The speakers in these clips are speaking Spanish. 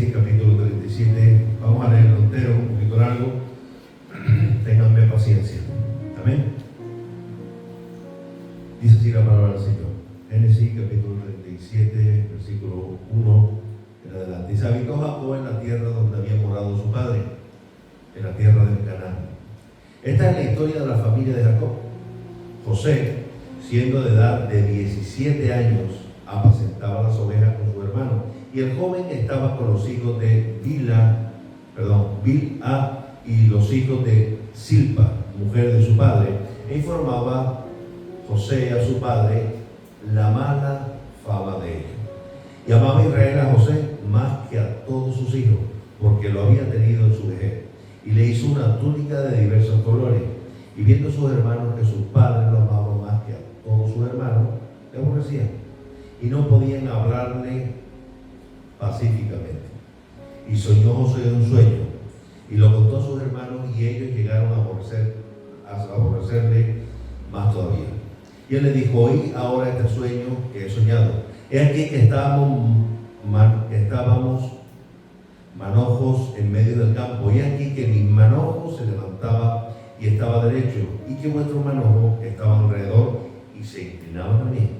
Génesis capítulo 37. Vamos a leerlo entero, un poquito largo. Ténganme paciencia. Amén. Dice así la palabra del Señor. Génesis capítulo 37, versículo 1 en adelante. Dice: habitó Jacob en la tierra donde había morado su padre, en la tierra de Canaán. Esta es la historia de la familia de Jacob. José, siendo de edad de 17 años, apacentaba las ovejas con su hermano, y el joven estaba con los hijos de Bilha y los hijos de Silpa, mujer de su padre, e informaba José a su padre la mala fama de ella. Y amaba Israel a José más que a todos sus hijos, porque lo había tenido en su vejez, y le hizo una túnica de diversos colores. Y viendo sus hermanos que sus padres lo amaban más que a todos sus hermanos, le aborrecían y no podían hablarle pacíficamente. Y soñó José un sueño y lo contó a sus hermanos, y ellos llegaron a aborrecerle más todavía. Y él le dijo: oí ahora este sueño que he soñado. He aquí que estábamos manojos en medio del campo, y aquí que mi manojo se levantaba y estaba derecho, y que vuestro manojo estaba alrededor y se inclinaban a mí.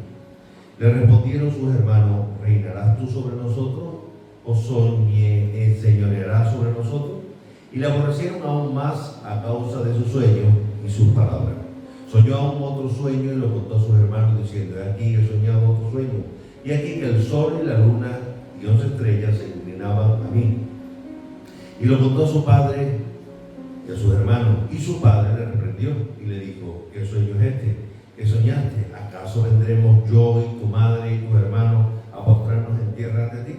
Le respondieron sus hermanos: ¿reinarás tú sobre nosotros, o enseñorearás sobre nosotros? Y le aborrecieron aún más a causa de su sueño y sus palabras. Soñó aún otro sueño y lo contó a sus hermanos, diciendo: he aquí he soñado otro sueño, y aquí que el sol y la luna y 11 estrellas se inclinaban a mí. Y lo contó a su padre y a sus hermanos, y su padre le reprendió y le dijo: ¿qué sueño es este que soñaste? ¿Acaso vendremos yo y tu madre y tus hermanos a postrarnos en tierra ante ti?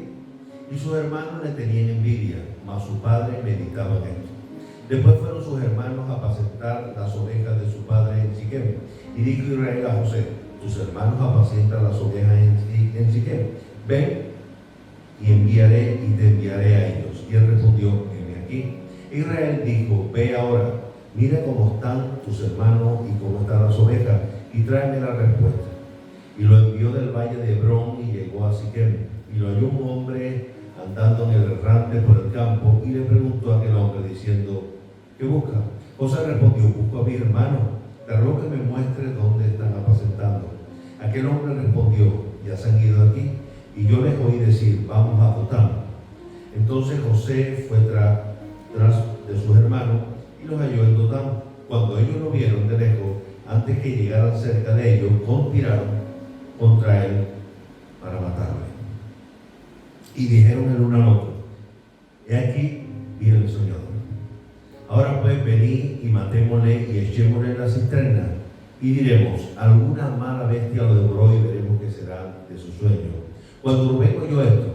Y sus hermanos le tenían envidia, mas su padre meditaba en esto. Después fueron sus hermanos a apacentar las ovejas de su padre en Siquem. Y dijo Israel a José: tus hermanos apacientan las ovejas en Siquem. Ven y te enviaré a ellos. Y él respondió: heme aquí. Israel dijo: ve ahora, mira cómo están tus hermanos y cómo están las ovejas, y tráeme la respuesta. Y lo envió del valle de Hebrón y llegó a Siquem. Y lo halló un hombre andando en el errante por el campo, y le preguntó a aquel hombre diciendo: ¿qué busca? José respondió: busco a mi hermano, te ruego que me muestre dónde están apacentando. Aquel hombre respondió: ya se han ido aquí, y yo les oí decir: vamos a Dotán. Entonces José fue tras de sus hermanos y los halló en Dotán. Cuando ellos lo vieron de lejos, antes que llegaran cerca de ellos, conspiraron contra él para matarle. Y dijeron el uno al otro: he aquí viene el soñador. Ahora pues venid y matémosle y echémosle en la cisterna, y diremos: alguna mala bestia lo devoró, y veremos qué será de su sueño. Cuando Rubén oyó esto,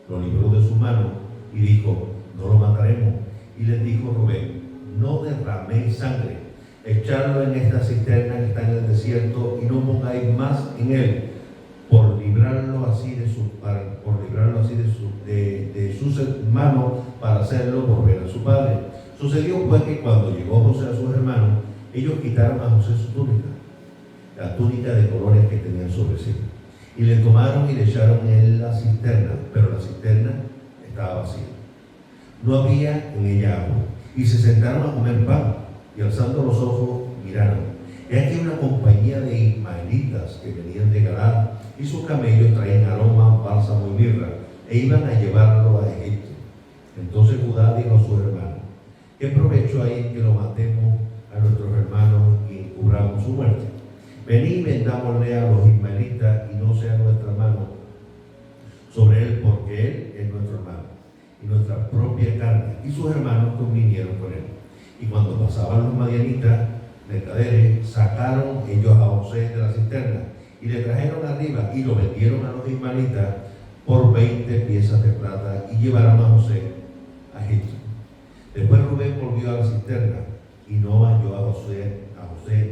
lo libró de su mano y dijo: no lo mataremos. Y les dijo Rubén: no derraméis sangre, echadlo en esta cisterna que está en el desierto, y no pongáis más en él, por librarlo así de sus hermanos, para hacerlo volver a su padre. Sucedió pues que cuando llegó José a sus hermanos, ellos quitaron a José su túnica, la túnica de colores que tenía sobre sí, y le tomaron y le echaron en la cisterna, pero la cisterna estaba vacía. No había en ella agua. Y se sentaron a comer pan, y alzando los ojos miraron. He aquí una compañía de ismaelitas que venían de Galaad, y sus camellos traían aroma, bálsamo y mirra, e iban a llevarlo a Egipto. Entonces Judá dijo a sus hermanos: ¿qué provecho hay en que lo matemos a nuestros hermanos y cubramos su muerte? Venid y vendámosle a los ismaelitas, y no sea nuestra mano sobre él, porque él es nuestro hermano y nuestra propia carne. Y sus hermanos convinieron con él. Y cuando pasaban los madianitas, mercaderes, sacaron ellos a José de la cisterna y le trajeron arriba, y lo vendieron a los ismaelitas por 20 piezas de plata, y llevaron a José a Egipto. Después Rubén volvió a la cisterna y no halló a José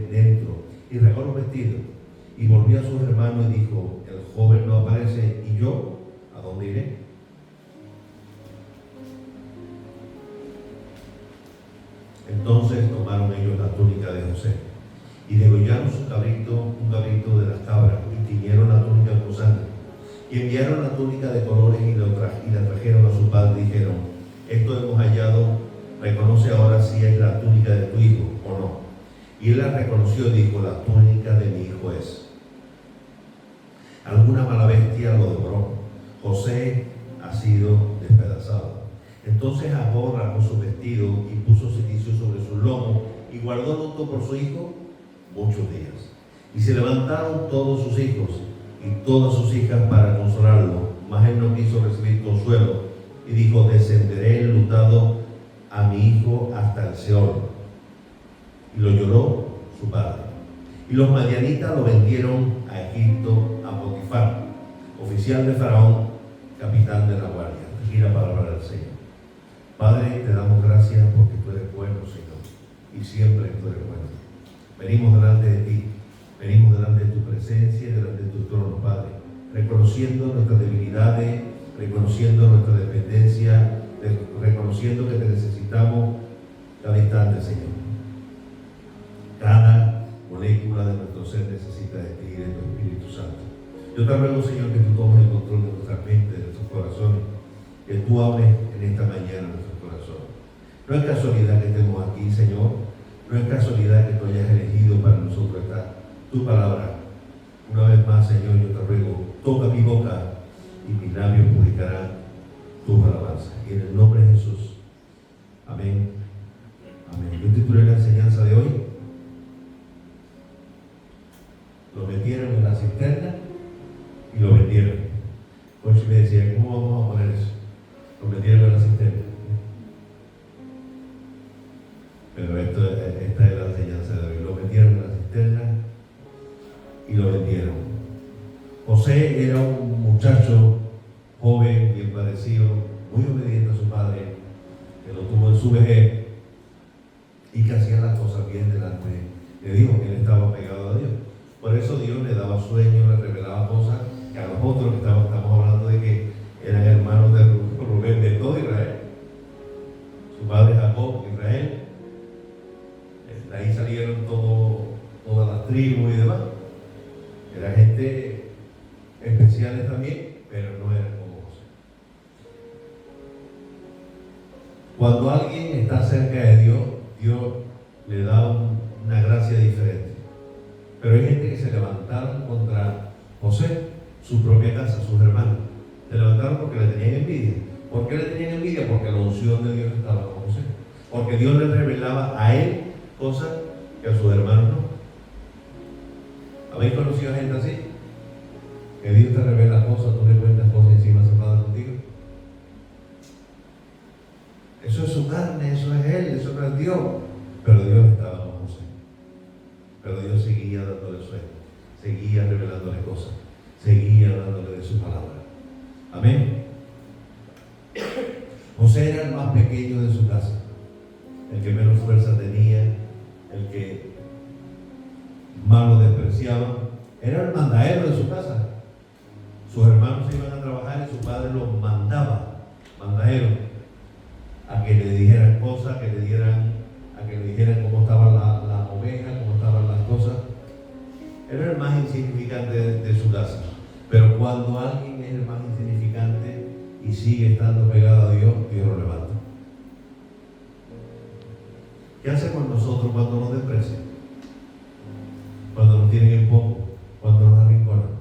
dentro, y regó los vestidos, y volvió a sus hermanos y dijo: el joven no aparece, ¿y yo a dónde iré? Entonces tomaron ellos la túnica de José, y degollaron un cabrito de las cabras, y tiñeron la túnica con sangre, y enviaron la túnica de colores y la trajeron él la reconoció y dijo: la túnica de mi hijo es. Alguna mala bestia lo devoró. José ha sido despedazado. Entonces Jacob rasgó su vestido y puso cilicio sobre su lomo y guardó luto por su hijo muchos días. Y se levantaron todos sus hijos y todas sus hijas para consolarlo, mas él no quiso recibir consuelo y dijo: descenderé enlutado a mi hijo hasta el Seol. Y lo lloró su padre. Y los madianitas lo vendieron a Egipto, a Potifar, oficial de Faraón, capitán de la guardia. Aquí la palabra del Señor. Padre, te damos gracias porque tú eres bueno, Señor, y siempre tú eres bueno. Venimos delante de ti, venimos delante de tu presencia y delante de tu trono, Padre, reconociendo nuestras debilidades, reconociendo nuestra dependencia, reconociendo que te necesitamos cada instante, Señor. Cada molécula de nuestro ser necesita de ti y de tu Espíritu Santo. Yo te ruego, Señor, que tú tomes el control de nuestra mente, de nuestros corazones, que tú hables en esta mañana en nuestros corazones. No es casualidad que estemos aquí, Señor. No es casualidad que tú hayas elegido para nosotros tu palabra. Una vez más, Señor, yo te ruego, toca mi boca y mis labios publicarán tus alabanzas. Y en el nombre de Jesús. Amén. Amén. Yo titulé la enseñanza de hoy: lo metieron en la cisterna y lo vendieron. Pues me decía: ¿cómo vamos a poner eso? Lo metieron en la cisterna. Pero esta es la enseñanza de hoy. Lo metieron en la cisterna y lo vendieron. José era un muchacho joven, bien parecido, muy obediente a su padre, que lo tuvo en su vejez y que hacía las cosas bien delante de Dios, que él estaba pegado a Dios. Por eso Dios le daba sueños, le revelaba cosas que a los otros que estamos hablando de que eran hermanos de Rubén, de todo Israel. Su padre Jacob, Israel. De ahí salieron todas las tribus y demás. Era gente especiales también, pero no eran como José. Cuando alguien está cerca de Dios, Dios le da una gracia diferente. Pero hay gente que se levantaron contra José, su propia casa, sus hermanos. Se levantaron porque le tenían envidia. ¿Por qué le tenían envidia? Porque la unción de Dios estaba con José. Porque Dios le revelaba a él cosas que a sus hermanos no. ¿Habéis conocido a gente así? Que Dios te revela cosas, tú le cuentas cosas y encima se enfada contigo. Eso es su carne, eso es él, eso no es Dios. Pero Dios estaba con José. Pero Dios seguía dándole sueños, seguía revelándole cosas, seguía dándole de su palabra. Amén. José era el más pequeño de su casa, el que menos fuerza tenía, el que más lo despreciaba. Era el mandadero de su casa. Sus hermanos se iban a trabajar y su padre los mandaba, mandadero, a que le dijeran cosas, a que le dijeran cómo estaban las ovejas, cómo estaban las cosas. Era el más insignificante de su casa. Pero cuando alguien es el más insignificante y sigue estando pegado a Dios, Dios lo levanta. ¿Qué hacemos nosotros cuando nos desprecian? Cuando nos tienen en poco, cuando nos arrinconan.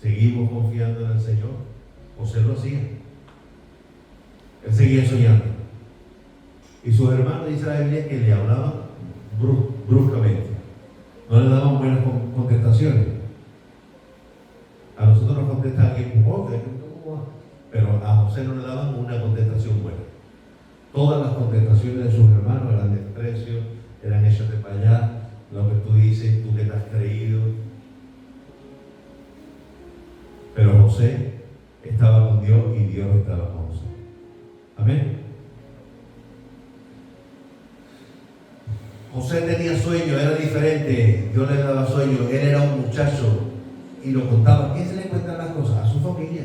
¿Seguimos confiando en el Señor? José lo hacía. Él seguía soñando. Y sus hermanos de Israel que le hablaban bruscamente. No le daban buenas contestaciones. A nosotros nos contesta alguien, pero a José no le daban una contestación buena. Todas las contestaciones de sus hermanos eran desprecio, eran échate para allá, lo que tú dices, tú que te has creído. Pero José estaba con Dios y Dios estaba con José. Amén. José tenía sueños, era diferente. Dios le daba sueños. Él era un muchacho y lo contaba. ¿A quién se le cuentan las cosas? A su familia.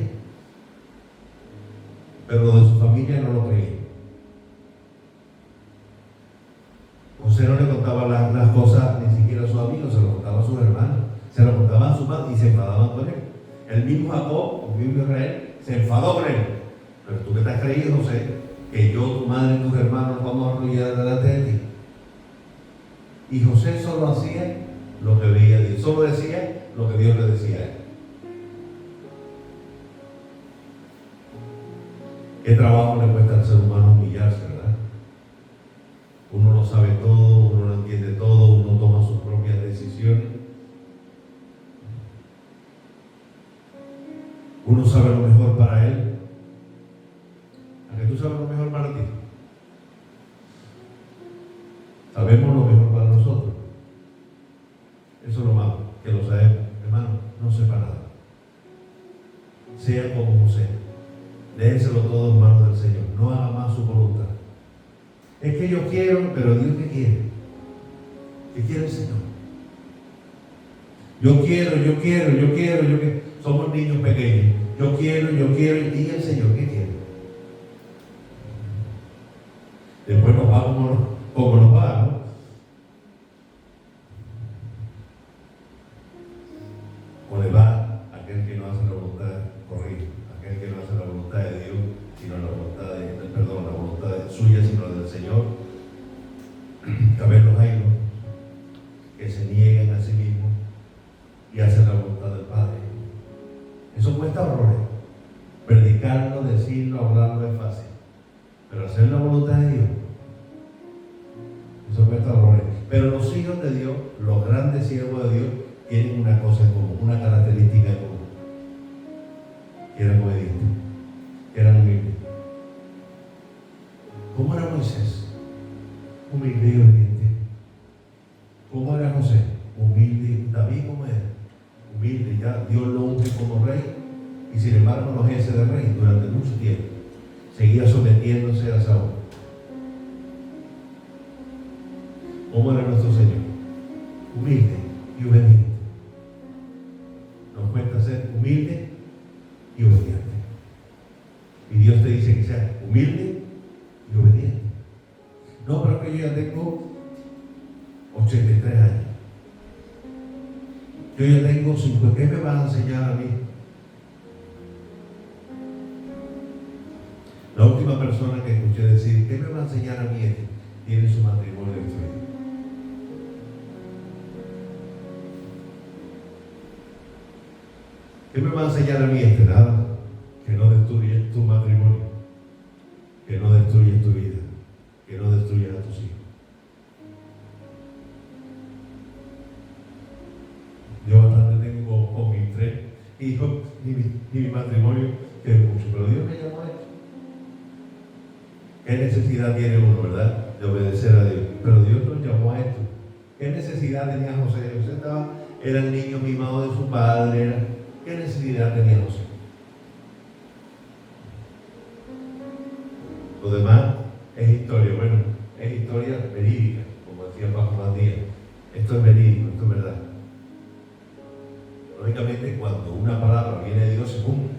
Pero lo de su familia no lo creía. José no le contaba las cosas ni siquiera a sus amigos, se lo contaba a sus hermanos, se lo contaban a su madre y se enfadaban con él. El mismo Jacob, el mismo Israel, se enfadó con él. Pero tú que te has creído, José, que yo, tu madre y tus hermanos nos vamos a arrodillar delante de ti. Y José solo hacía lo que veía Dios, solo decía lo que Dios le decía a él. ¿Qué trabajo le cuesta al ser humano humillarse, verdad? Uno lo sabe todo, uno lo entiende todo, uno toma sus propias decisiones. Uno sabe lo mejor para él. ¿A que tú sabes lo mejor para ti? Sabemos lo mejor para nosotros. Eso es lo malo, que lo sabemos. Hermano, no sepa nada. Sea como José. Déjeselo todo en manos del Señor. No haga más su voluntad. Es que yo quiero, pero Dios ¿qué quiere? ¿Qué quiere el Señor? Yo quiero. Somos niños pequeños. Yo quiero. ¿Y el Señor qué quiere? Después nos va como nos va, ¿no? O le va aquel que no hace la voluntad, corrige, aquel que no hace la voluntad de Dios, sino la voluntad suya, sino del Señor. A ver los hay, que se niegan a sí mismos y hacen la voluntad del Padre. Eso cuesta horrores. Predicarlo, decirlo, hablarlo es fácil, pero hacer la voluntad de Dios, eso cuesta horrores. Pero los hijos de Dios, los grandes siervos de Dios, tienen una cosa en común, una característica en común. Eran obedientes, eran humildes. ¿Cómo era Moisés? Humilde y obediente. ¿Cómo era José? Humilde. David, ¿cómo era? Humilde. Ya Dios lo unge como rey y sin embargo no ejerce de rey durante mucho tiempo. Seguía sometiéndose a Saúl. ¿Cómo era nuestro Señor? Humilde y obediente. Nos cuesta ser humilde y obediente. Y Dios te dice que seas humilde y obediente. No, pero que yo ya tengo 83 años. Yo ya tengo 50. ¿Qué me van a enseñar a mí? La última persona que escuché decir, ¿qué me va a enseñar a mí? Tiene su matrimonio destruido. ¿Qué me va a enseñar a mí nada? Que no destruyes tu matrimonio, que no destruyes tu vida, que no destruyas a tus hijos. Yo bastante tengo con mis 3 hijos y mi matrimonio, que es mucho, pero Dios me llamó a esto. ¿Qué necesidad tiene uno, verdad? De obedecer a Dios. Pero Dios nos llamó a esto. ¿Qué necesidad tenía José? José era el niño mimado de su padre. ¿Qué necesidad tenía José? Lo demás es historia. Bueno, es historia verídica, como decía Pablo Matías. Esto es verídico, esto es verdad. Lógicamente, cuando una palabra viene de Dios, según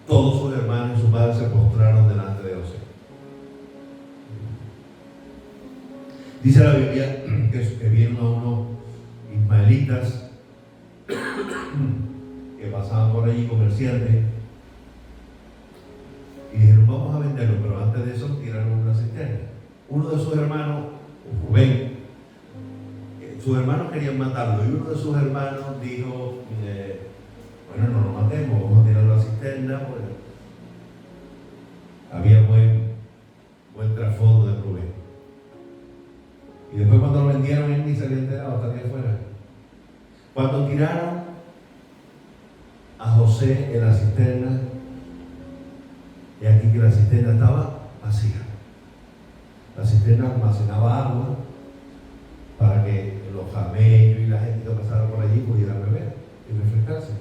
todos sus hermanos y su padre se postraron delante de José. Dice la Biblia que vieron a unos ismaelitas que pasaban por allí, comerciantes, y dijeron, vamos a venderlo, pero antes de eso tiraron una cisterna. Uno de sus hermanos, Rubén, sus hermanos querían matarlo, y uno de sus hermanos dijo, bueno, no lo matemos, vamos a tirar la cisterna, pues había buen trasfondo de Rubén. Y después cuando lo vendieron, él ni se había enterado, hasta que afuera. Cuando tiraron a José en la cisterna, y aquí que la cisterna estaba vacía. La cisterna almacenaba agua para que los camellos y la gente que pasara por allí pudieran beber y refrescarse.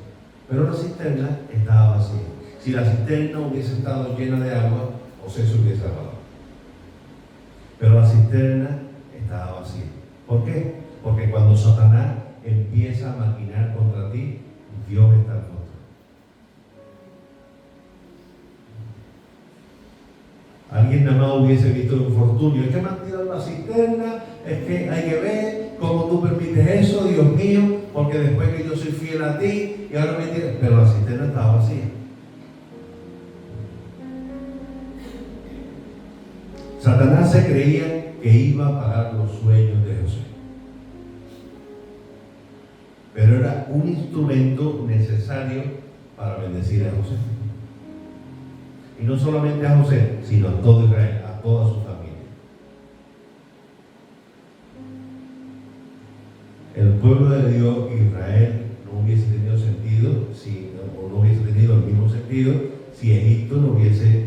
Pero la cisterna estaba vacía. Si la cisterna hubiese estado llena de agua, José se hubiese ahogado. Pero la cisterna estaba vacía. ¿Por qué? Porque cuando Satanás empieza a maquinar contra ti, Dios está en contra. Alguien nada más hubiese visto el infortunio. Es que me han tirado la cisterna, es que hay que ver cómo tú permites eso, Dios mío, porque después que yo soy fiel a ti y ahora me tiras. Pero la cisterna estaba vacía. Satanás se creía que iba a pagar los sueños de José. era un instrumento necesario para bendecir a José. Y no solamente a José, sino a todo Israel, a toda su familia. El pueblo de Dios, Israel, no hubiese tenido sentido, o no hubiese tenido el mismo sentido, si Egipto no hubiese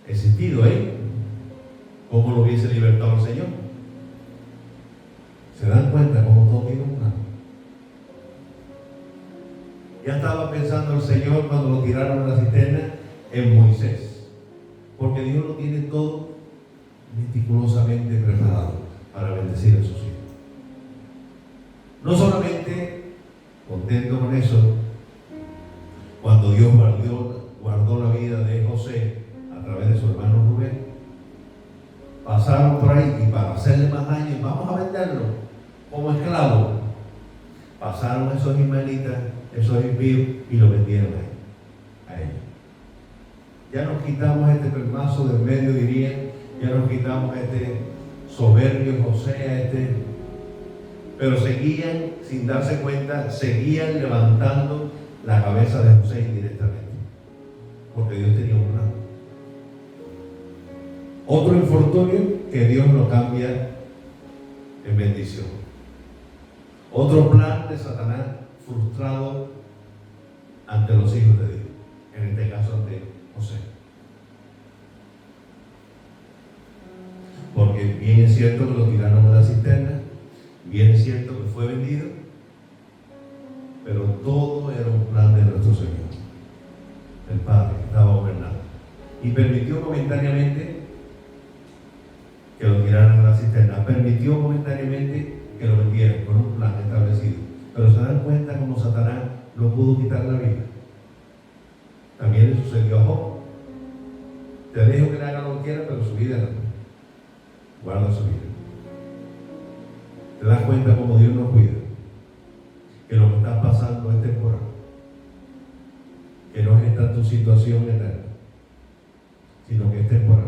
existido ahí. ¿Cómo lo hubiese libertado el Señor? ¿Se dan cuenta cómo todo tiene un plan? Ya estaba pensando el Señor cuando lo tiraron a la cisterna en Moisés, porque Dios lo tiene todo meticulosamente preparado para bendecir a sus hijos. No solamente contento con eso, cuando Dios guardó la vida de José a través de su hermano Rubén, pasaron por ahí y para hacerle más daño, vamos a venderlo como esclavo. Pasaron esos ismaelitas, esos impíos, y lo vendieron a ellos. Ya nos quitamos este pelmazo del medio, dirían, ya nos quitamos este soberbio José, pero seguían, sin darse cuenta, seguían levantando la cabeza de José indirectamente, porque Dios tenía un plan. Otro infortunio que Dios lo cambia en bendición. Otro plan de Satanás frustrado ante los hijos de Dios, en este caso ante José. Porque bien es cierto que lo tiraron a la cisterna, bien es cierto que fue vendido, pero todo era un plan de nuestro Señor, el Padre que estaba gobernando, y permitió momentáneamente que lo tiraran a la cisterna, permitió momentáneamente que lo vendieran con un plan establecido, pero se dan cuenta cómo Satanás lo pudo quitar la vida. También le sucedió a Job. Te dejo que le haga lo que quiera, pero su vida no. Guarda su vida. Te das cuenta cómo Dios nos cuida, que lo que está pasando es temporal, que no es esta tu situación eterna, sino que es temporal.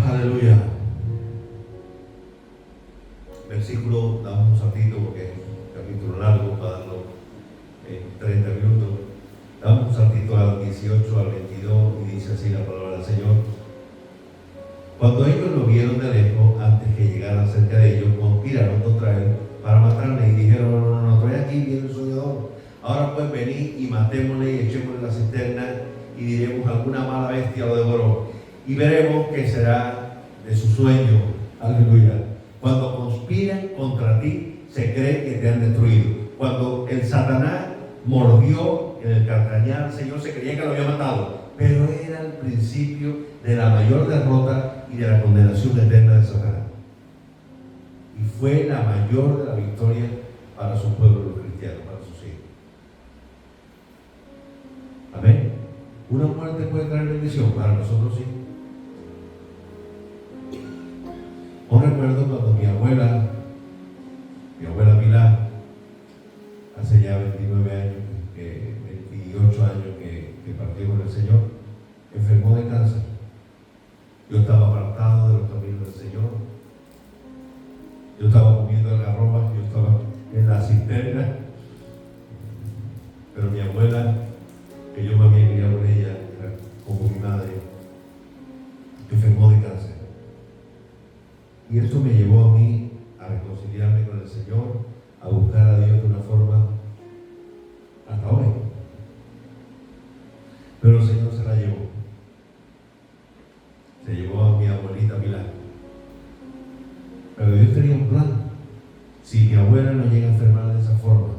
Aleluya. Versículo, damos un saltito porque es un capítulo largo para darlo en 30 minutos. Damos un saltito al 18 al 22 y dice así la palabra del Señor. Cuando ellos lo vieron de lejos, antes que llegara cerca de ellos, conspiraron contra él para matarle y dijeron: no, trae aquí, viene el soñador. Ahora pues venid y matémosle y echémosle la cisterna y diremos: alguna mala bestia lo devoró. Y veremos qué será de su sueño. Aleluya. Cuando conspiran contra ti, se cree que te han destruido. Cuando el Satanás mordió en el carcañal al Señor, se creía que lo había matado, pero era el principio de la mayor derrota y de la condenación eterna de Satanás. Y fue la mayor de la victoria para su pueblo, los cristianos, para sus hijos. Amén. Una muerte puede traer bendición, para nosotros sí. Aún recuerdo cuando mi abuela Pilar, hace ya 29 años, 28 años que partió con el Señor, enfermó de cáncer. Yo estaba apartado de los caminos del Señor. Yo estaba comiendo algarrobas, yo estaba en la cisterna. Pero mi abuela, que yo me había criado con ella, era como mi madre, enfermó de cáncer. Y esto me llevó a mí a reconciliarme con el Señor, a buscar a Dios de una forma hasta hoy. Pero el Señor se la llevó. Se llevó a mi abuelita Pilar. Pero Dios tenía un plan. Si mi abuela no llega a enfermar de esa forma,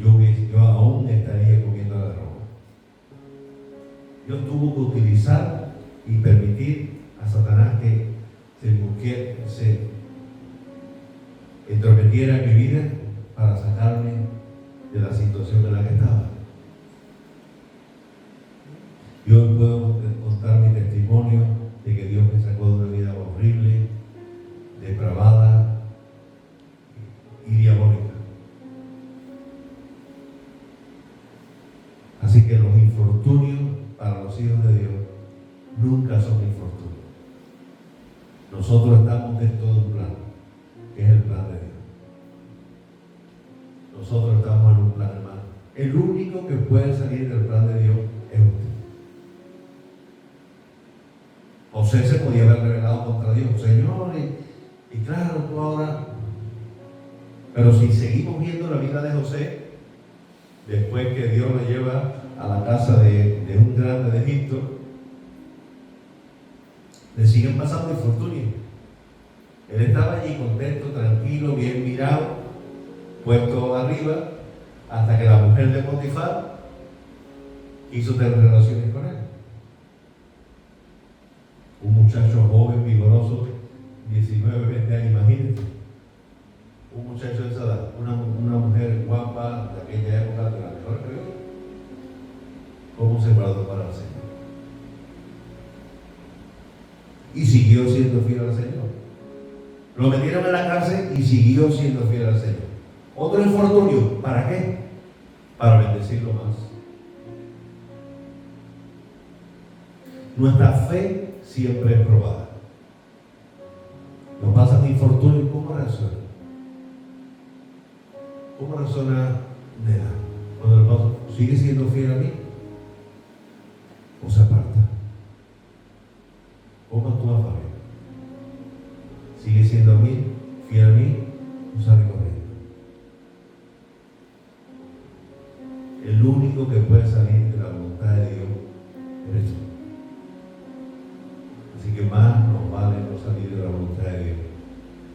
yo aún estaría comiendo la ropa. Dios tuvo que utilizar y permitir a Satanás que se entrometiera en mi vida para sacarme de la situación en la que estaba. Yo puedo contar mi testimonio de que Dios me sacó de una vida horrible, depravada y diabólica. Así que los infortunios para los hijos de Dios nunca son infortunios. nosotros estamos dentro de un plan, que es el plan de Dios. Nosotros estamos en un plan, hermano. El único que puede salir del plan de Dios es usted. José se podía haber rebelado contra Dios, Señor, y claro, tú ahora. Pero si seguimos viendo la vida de José, después que Dios lo lleva a la casa de un grande de Egipto, le siguen pasando infortunios. Él estaba allí contento, tranquilo, bien mirado, puesto arriba, hasta que la mujer de Potifar quiso tener relaciones con él. Un muchacho joven, vigoroso, 19, 20 años, imagínense. Un muchacho de esa edad, una mujer guapa de aquella época, de la mejor que yo. ¿Cómo se guardó para el Señor? Y siguió siendo fiel al Señor. Lo metieron en la cárcel y siguió siendo fiel al Señor. Otro infortunio, ¿para qué? Para bendecirlo más. Nuestra fe siempre es probada. Nos pasan infortunios, ¿cómo reacciona? ¿Cómo reacciona Neda? Cuando le pasa, ¿sigue siendo fiel a mí? ¿O se aparta? ¿Cómo actúa Fabián? ¿Sigue siendo fiel a mí? ¿O sale corriendo? El único que puede salir de la voluntad de Dios eres tú. Así que más nos vale no salir de la voluntad de Dios.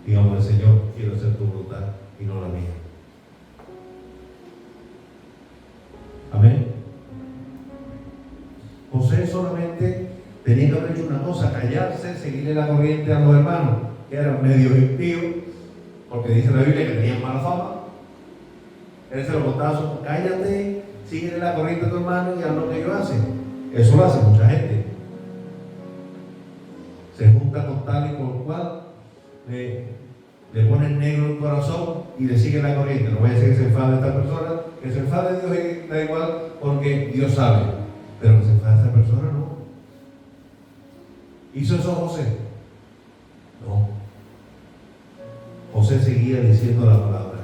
Digamos al Señor, quiero hacer tu voluntad y no la mía. Amén. José solamente tenía que haber hecho una cosa, callarse, seguirle la corriente a los hermanos, que eran medio impíos, porque dice la Biblia que tenían mala fama. Él se lo contaba, cállate, síguele la corriente a tu hermano y haz lo que ellos hacen. Eso lo hace mucha gente. Se junta con tal y con cual, le ponen negro el corazón y le sigue la corriente. No voy a decir que se enfade esta persona, que se enfade Dios da igual, porque Dios sabe, pero que se enfade esta persona no. ¿Hizo eso José? No. José seguía diciendo la palabra.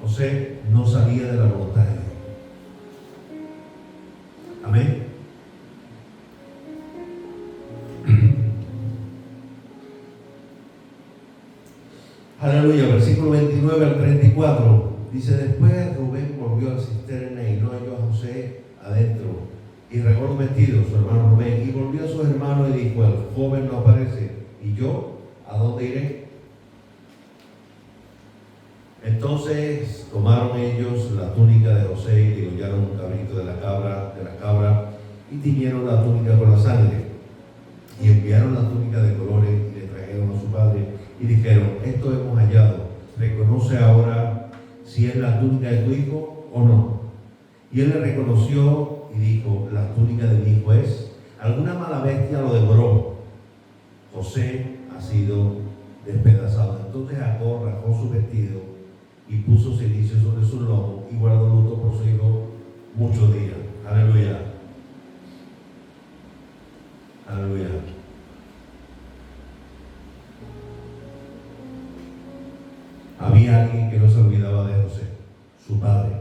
José no salía de la voluntad de Dios. Amén. Aleluya, versículo 29 al 34. Dice, después Rubén volvió a la cisterna y no halló a José adentro. Y regó los vestidos, su hermano Rubén, y volvió a sus hermanos y dijo, el joven no aparece. ¿Y yo? ¿A dónde iré? Entonces tomaron ellos la túnica de José y degollaron un cabrito de la cabra y tiñeron la túnica con la sangre. Y enviaron la túnica de colores y le trajeron a su padre y dijeron, esto hemos hallado, reconoce ahora si es la túnica de tu hijo o no. Y él le reconoció y dijo, la túnica de mi hijo es. Alguna mala bestia lo devoró. José ha sido despedazado. Entonces Jacob rasgó su vestido y puso cilicio sobre su lomo y guardó luto por su hijo muchos días. Aleluya. Aleluya. Había alguien que no se olvidaba de José, su padre.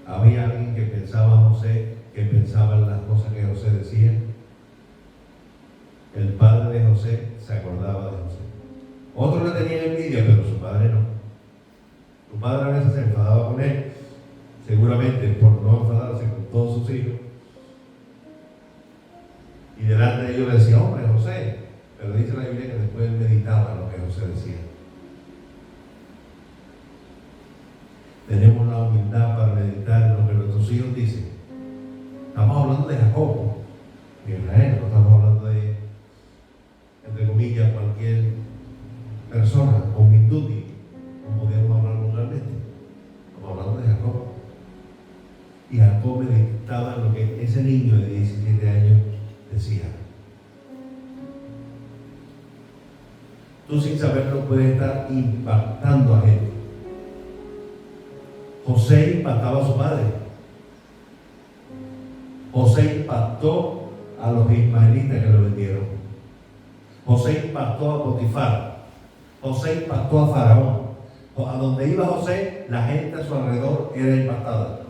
Había alguien que pensaba en José, que pensaba en las cosas que José decía. El padre de José se acordaba de José. Otros le tenían envidia, pero su padre no. Su padre a veces se enfadaba con él, seguramente por no enfadarse con todos sus hijos. Y delante de ellos le decía, hombre, José. Pero dice la Biblia que después él meditaba en lo que José decía. Tenemos la humildad para meditar en lo que nuestros hijos dicen. Estamos hablando de Jacob, de Israel, no estamos hablando de, entre comillas, cualquier persona, con Minduti, como podríamos hablar vulgarmente. Estamos hablando de Jacob. Y Jacob meditaba en lo que ese niño de 17 años decía. Tú sin saberlo puedes estar impactando a gente. José impactaba a su padre. José impactó a los ismaelitas que lo vendieron. José impactó a Potifar. José impactó a Faraón. A donde iba José, la gente a su alrededor era impactada.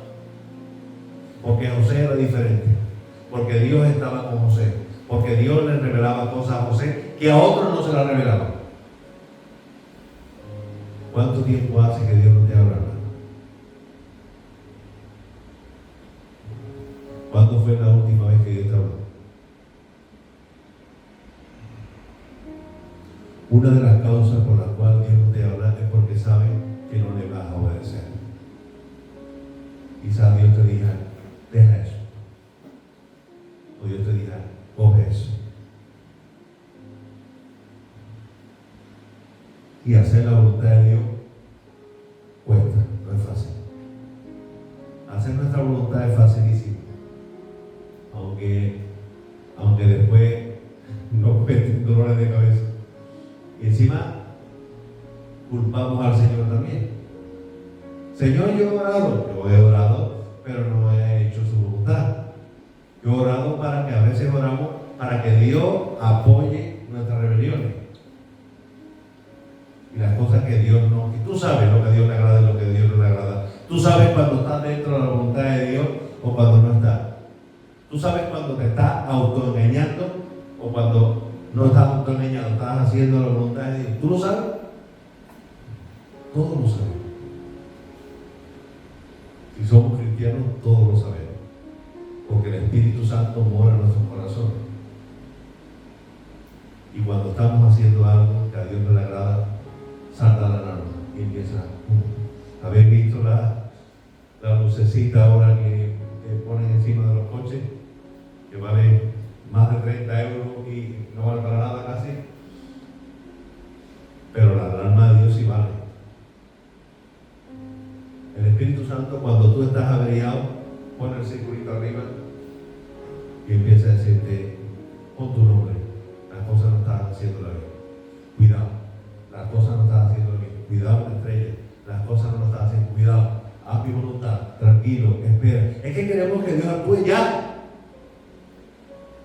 Porque José era diferente. Porque Dios estaba con José. Porque Dios le revelaba cosas a José que a otros no se las revelaba. ¿Cuánto tiempo hace que Dios no te habla? ¿Cuándo fue la última vez que Dios te habló? Una de las causas por las cuales Dios no te habla es porque sabe que no le vas a obedecer. Quizás Dios te diga, deja eso. O Dios te diga, coge eso. Y hacer la voluntad de Dios cuesta, no es fácil. Hacer nuestra voluntad es facilísimo. Aunque después nos cueste dolores de cabeza. Y encima culpamos al Señor también. Señor, yo he orado, pero no he hecho su voluntad. Yo he orado para que a veces oramos para que Dios apoye nuestras rebeliones. Y las cosas que Dios no. Y tú sabes lo que a Dios le agrada y lo que a Dios no le agrada. Tú sabes cuando estás dentro de la voluntad de Dios o cuando no estás. Tú sabes cuando te estás autoengañando o cuando no estás autoengañando, estás haciendo la voluntad de Dios. ¿Tú lo sabes? Todos lo sabemos. Si somos cristianos, todos lo sabemos. Porque el Espíritu Santo mora en nuestros corazones. Y cuando estamos haciendo algo que a Dios no le agrada, salta la alarma y empieza. ¿Habéis visto la lucecita ahora que ponen encima de los coches? Que vale más de 30 euros y no vale para nada casi. Pero la alarma de Dios sí vale. El Espíritu Santo, cuando tú estás averiado, pone el circulito arriba y empieza a decirte, pon tu nombre, las cosas no estás haciendo la bien. Cuidado, las cosas no estás haciendo bien. Cuidado, la estrella, las cosas no lo estás haciendo. Cuidado, haz mi voluntad, tranquilo, espera. Es que queremos que Dios actúe ya.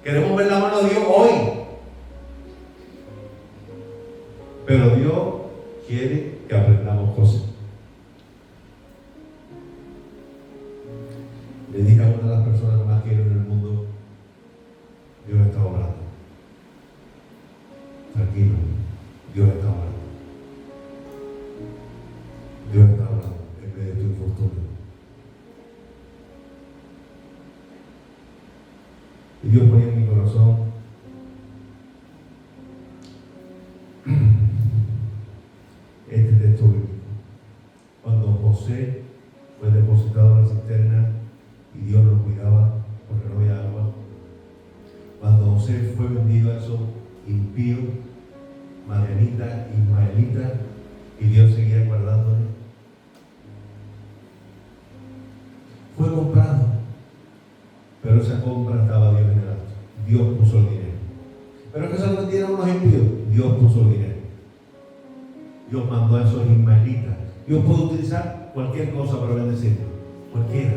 Queremos ver la mano de Dios hoy. Pero Dios quiere que aprendamos cosas. Le dije a una de las personas que más quiero en el mundo, Dios está obrando. Tranquilo, Dios está obrando. Dios está obrando en medio de tu infortunio. Y Dios ponía en mi corazón este texto bíblico. Cuando José fue depositado en la cisterna y Dios lo cuidaba porque no había agua. Cuando José fue vendido a esos impíos, madianitas, ismaelitas, y Dios seguía guardándole. Fue comprado, pero esa compra estaba Dios en el alto. Dios puso el dinero. Pero es que se lo vendieron unos impíos. Dios puso el dinero. Dios mandó a esos ismaelitas. Dios puede utilizar cualquier cosa para bendecirlo. Cualquiera.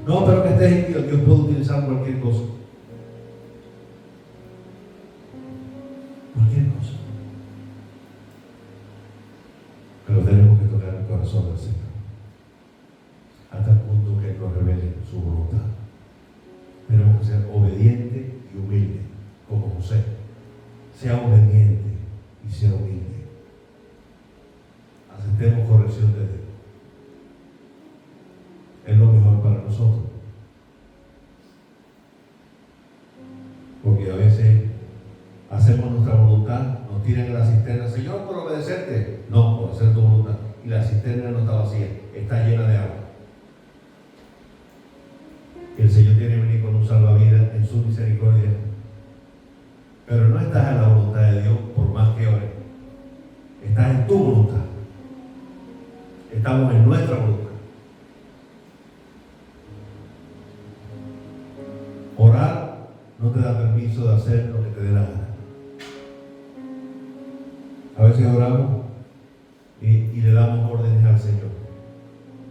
No, pero que estés impío. Dios puede utilizar cualquier cosa. Cualquier cosa. Pero tenemos que tocar el corazón del Señor. Hasta el punto que nos revele su voluntad. Tenemos que ser obedientes y humildes, como José. Sea obediente y sea humilde. Aceptemos corrección de Dios. Es lo mejor para nosotros. Porque a veces hacemos nuestra voluntad, nos tiran en la cisterna, Señor, por obedecerte. No, por hacer tu voluntad. Y la cisterna no está vacía, está llena de agua. El Señor tiene que venir con un salvavidas en su misericordia. Pero no estás en la voluntad de Dios por más que ores. Estás en tu voluntad. Estamos en nuestra voluntad. Orar no te da permiso de hacer lo que te dé la gana. A veces oramos y le damos órdenes al Señor.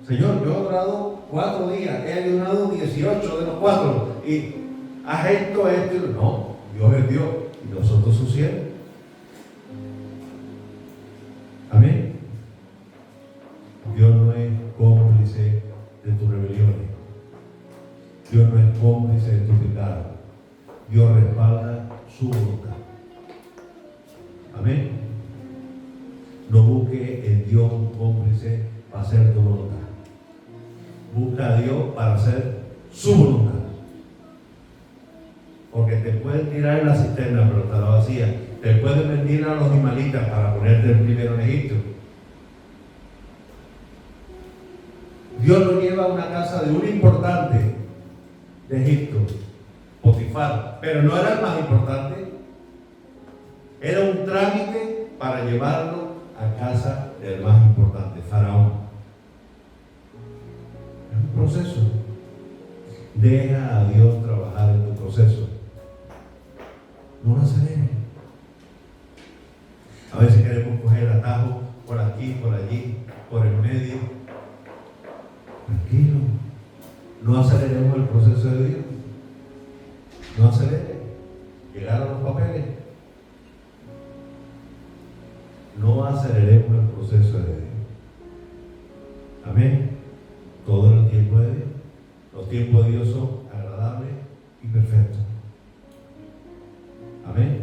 Señor, yo he orado 4 días, he ayunado 18 de los 4 y haz esto, esto. No, Dios es Dios y nosotros sus siervos. Amén. Dios no es cómplice de tus rebeliones. Dios no es cómplice de tu pecado. Dios respalda su voluntad. Amén. No busque en Dios un cómplice para hacer tu voluntad. Busca a Dios para hacer su voluntad. Porque te pueden tirar en la cisterna, pero estará vacía. Te pueden vender a los ismaelitas para ponerte el primero en Egipto. Dios lo lleva a una casa de un importante de Egipto, Potifar, pero no era el más importante. Era un trámite para llevarlo a casa del más importante, Faraón. Es un proceso. Deja a Dios trabajar en tu proceso. No lo aceleres. A veces queremos coger atajos por aquí, por allí, por el medio. Tranquilo. No aceleremos el proceso de Dios. No acelere. Llegaron los papeles. No aceleremos el proceso de Dios. Amén. Todo el tiempo de Dios. Los tiempos de Dios son agradables y perfectos. Amén.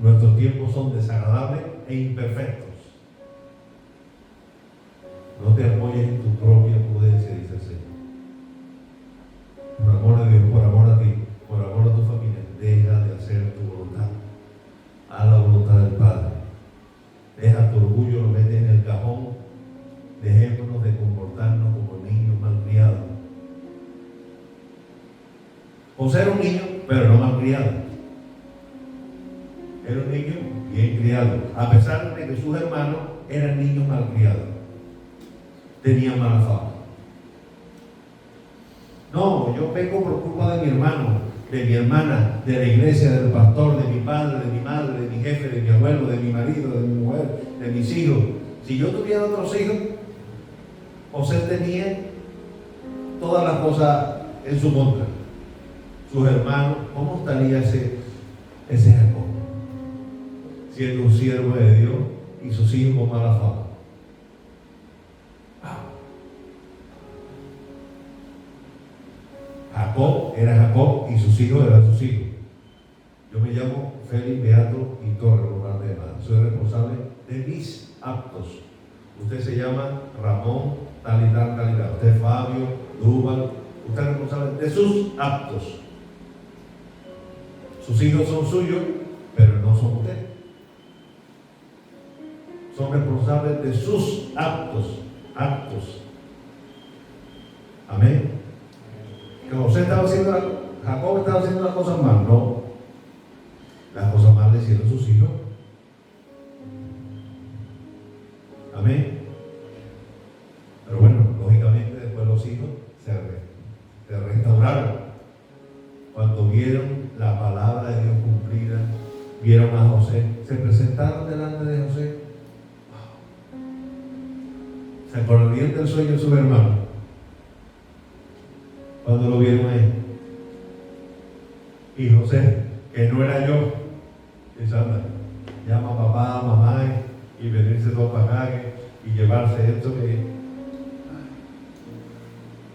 Nuestros tiempos son desagradables e imperfectos. No te apoyes en tu propia prudencia, dice el Señor. Por amor a Dios, por amor a ti, por amor a tu familia, deja de hacer tu voluntad. Haz la voluntad del Padre. Deja tu orgullo, lo metes en el cajón. Dejémonos de comportarnos como niños malcriados. José era un niño, pero no malcriado. Era un niño bien criado, a pesar de que sus hermanos eran niños malcriados. Tenían mala fama. No, yo peco por culpa de mi hermano, de mi hermana, de la iglesia, del pastor, de mi padre, de mi madre, de mi jefe, de mi abuelo, de mi marido, de mi mujer, de mis hijos. Si yo tuviera otros hijos, José tenía todas las cosas en su contra. Sus hermanos, ¿cómo estaría ese Jacob? Siendo un siervo de Dios y sus hijos con mala fama. Jacob era Jacob y sus hijos eran sus hijos. Yo me llamo Félix Beato y Torres, por parte de madre. Soy responsable de mis actos. Usted se llama Ramón, tal y tal, tal y tal. Usted Fabio, Dúbal. Usted es responsable de sus actos. Sus hijos son suyos, pero no son usted. Son responsables de sus actos. Amén. Que José estaba haciendo, Jacob estaba haciendo las cosas mal. No. Las cosas mal le hicieron sus hijos. Amén. Pero bueno, lógicamente después los hijos se restauraron. Cuando vieron la palabra de Dios cumplida, vieron a José, se presentaron delante de José. Se acordaron del sueño de sus hermanos. Cuando lo vieron ahí. Y José, que no era yo, dice, anda, llama a papá, a mamá y venirse todo para acá y llevarse esto que...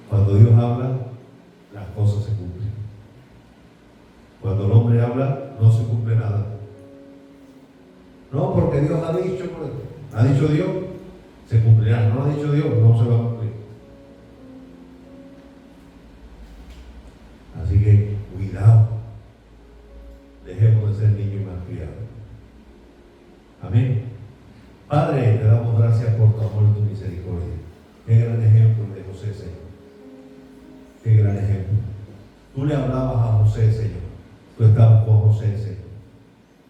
Cuando Dios habla, las cosas se cumplen. Cuando el hombre habla, no se cumple nada. No, porque Dios ha dicho, pues, ha dicho Dios, se cumplirá. No ha dicho Dios, no se va a cumplir. Así que, cuidado. Dejemos de ser niños malcriados. Amén. Padre, te damos gracias por tu amor y tu misericordia. Qué gran ejemplo de José, Señor. Qué gran ejemplo. Tú le hablabas a José, Señor. Tú estabas con José, Señor.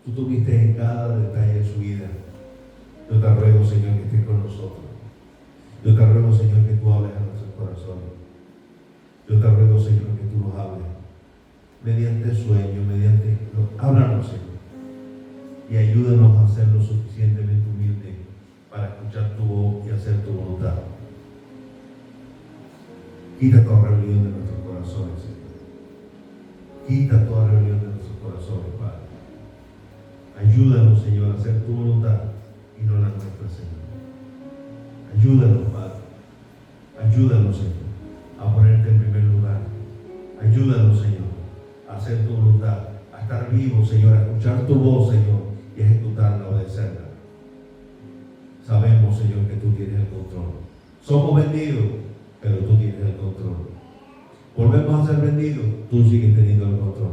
Tú tuviste en cada detalle de su vida. Yo te ruego, Señor, que estés con nosotros. Yo te ruego, Señor, que tú hables a nuestros corazones. Yo te ruego, Señor, que tú nos hables mediante sueño, mediante... Háblanos, Señor. Y ayúdanos a ser lo suficientemente humildes para escuchar tu voz y hacer tu voluntad. Quita toda rebelión de nuestros corazones, Señor. Quita toda rebelión de nuestros corazones, Padre. Ayúdanos, Señor, a hacer tu voluntad y no la nuestra, Señor. Ayúdanos, Padre. Ayúdanos, Señor, a ponerte en primer lugar. Ayúdanos, Señor, a hacer tu voluntad, a estar vivos, Señor, a escuchar tu voz, Señor, y a ejecutarla, obedecerla. Sabemos, Señor, que tú tienes el control. Somos vendidos, pero tú tienes el control. Volvemos a ser vendidos, tú sigues teniendo el control.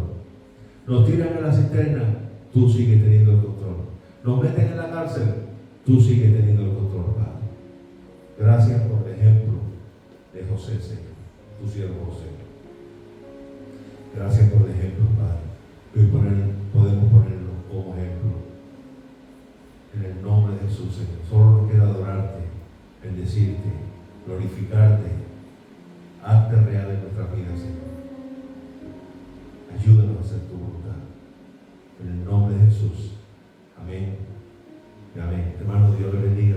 Nos tiran a la cisterna, tú sigues teniendo el control. Nos meten en la cárcel, tú sigues teniendo el control, Padre. Gracias por el ejemplo de José, Señor, tu siervo José. Gracias por el ejemplo, Padre. Hoy podemos ponerlo como ejemplo. En el nombre de Jesús, Señor. Solo nos queda adorarte, bendecirte, glorificarte. Hazte real en nuestra vida, Señor. Ayúdanos a hacer tu voluntad. En el nombre de Jesús. Amén. Y amén. Hermanos, Dios les bendiga.